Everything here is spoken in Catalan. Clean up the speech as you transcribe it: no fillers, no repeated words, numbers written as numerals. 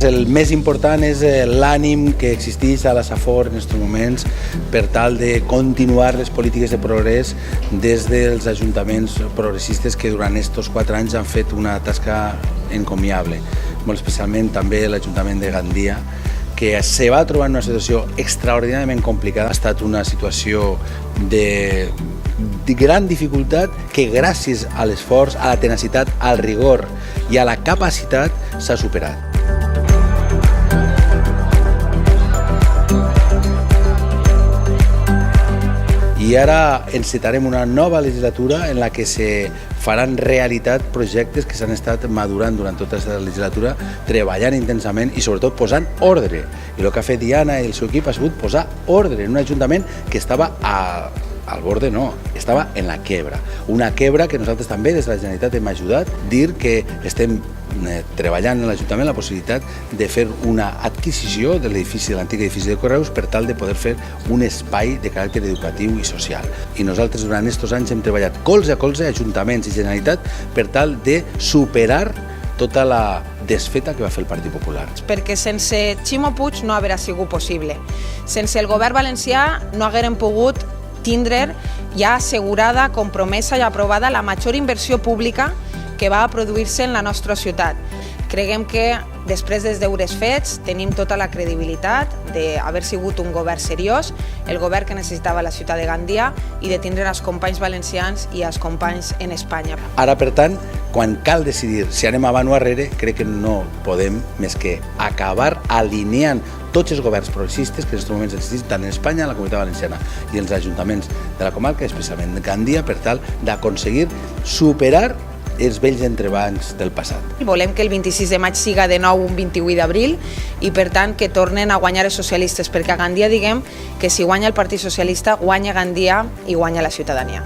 el més important és l'ànim que existeix a la Safor en aquests moments per tal de continuar les polítiques de progrés des dels ajuntaments progressistes que durant aquests 4 anys han fet una tasca encomiable, molt especialment també l'Ajuntament de Gandia, que se va trobar en una situació extraordinàriament complicada. Ha estat una situació de gran dificultat que gràcies a l'esforç, a la tenacitat, al rigor i a la capacitat s'ha superat. I ara encetarem una nova legislatura en la que se faran realitat projectes que s'han estat madurant durant tota aquesta legislatura, treballant intensament i sobretot posant ordre. I el que ha fet Diana i el seu equip ha sigut posar ordre en un ajuntament que estava al borde, no, estava en la quebra. Una quebra que nosaltres també des de la Generalitat hem ajudat a dir que estem treballant en l'Ajuntament la possibilitat de fer una adquisició de l'edifici, de l'antic edifici de Correus, per tal de poder fer un espai de caràcter educatiu i social. I nosaltres durant aquests anys hem treballat colze a colze, ajuntaments i Generalitat, per tal de superar tota la desfeta que va fer el Partit Popular. Perquè sense Ximo Puig no hauria sigut possible. Sense el govern valencià no haguérem pogut tindre ja assegurada, compromesa i aprovada la major inversió pública que va produir-se en la nostra ciutat. Creguem que després dels deures fets tenim tota la credibilitat d'haver sigut un govern seriós, el govern que necessitava la ciutat de Gandia i de tindre els companys valencians i els companys en Espanya. Ara, per tant, quan cal decidir si anem avant o arrere, crec que no podem més que acabar alineant tots els governs progressistes que en aquests moments existeixen tant en Espanya, en la Comunitat Valenciana i els ajuntaments de la comarca, especialment de Gandia, per tal d'aconseguir superar els vells entrebancs del passat. Volem que el 26 de maig siga de nou un 28 d'abril i per tant que tornen a guanyar els socialistes, perquè a Gandia diguem que si guanya el Partit Socialista guanya Gandia i guanya la ciutadania.